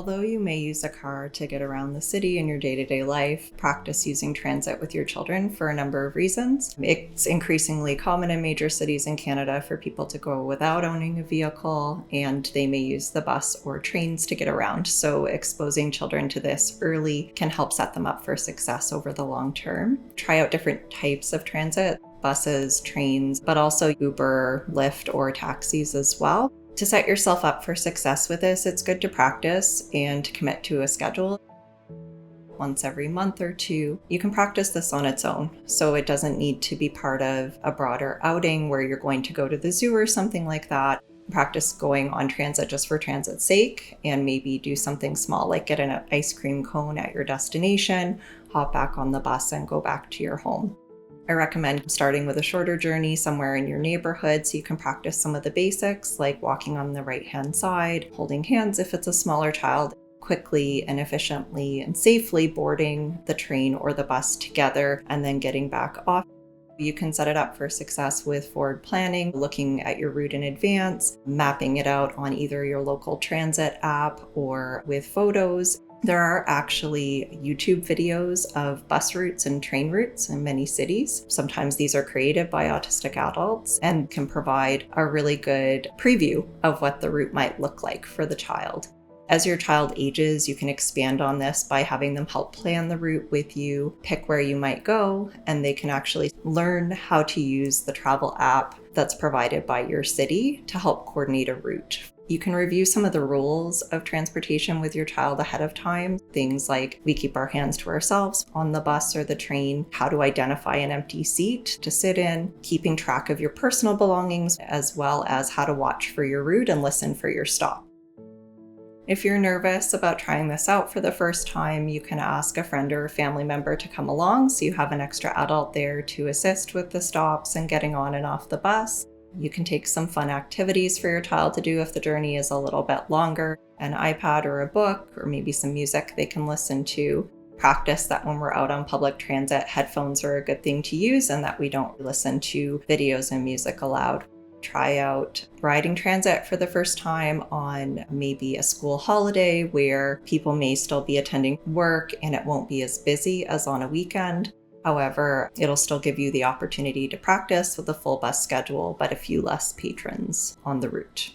Although you may use a car to get around the city in your day-to-day life, practice using transit with your children for a number of reasons. It's increasingly common in major cities in Canada for people to go without owning a vehicle, and they may use the bus or trains to get around. So exposing children to this early can help set them up for success over the long term. Try out different types of transit, buses, trains, but also Uber, Lyft, or taxis as well. To set yourself up for success with this, it's good to practice and to commit to a schedule. Once every month or two, you can practice this on its own. So it doesn't need to be part of a broader outing where you're going to go to the zoo or something like that. Practice going on transit just for transit's sake, and maybe do something small like get an ice cream cone at your destination, hop back on the bus and go back to your home. I recommend starting with a shorter journey somewhere in your neighborhood so you can practice some of the basics like walking on the right-hand side, holding hands if it's a smaller child, quickly and efficiently and safely boarding the train or the bus together and then getting back off. You can set it up for success with forward planning, looking at your route in advance, mapping it out on either your local transit app or with photos. There are actually YouTube videos of bus routes and train routes in many cities. Sometimes these are created by autistic adults and can provide a really good preview of what the route might look like for the child. As your child ages, you can expand on this by having them help plan the route with you, pick where you might go, and they can actually learn how to use the travel app that's provided by your city to help coordinate a route. You can review some of the rules of transportation with your child ahead of time. Things like we keep our hands to ourselves on the bus or the train, how to identify an empty seat to sit in, keeping track of your personal belongings, as well as how to watch for your route and listen for your stop. If you're nervous about trying this out for the first time, you can ask a friend or a family member to come along so you have an extra adult there to assist with the stops and getting on and off the bus. You can take some fun activities for your child to do if the journey is a little bit longer, an iPad or a book, or maybe some music they can listen to. Practice that when we're out on public transit, headphones are a good thing to use and that we don't listen to videos and music aloud. Try out riding transit for the first time on maybe a school holiday where people may still be attending work and it won't be as busy as on a weekend. However, it'll still give you the opportunity to practice with a full bus schedule, but a few less patrons on the route.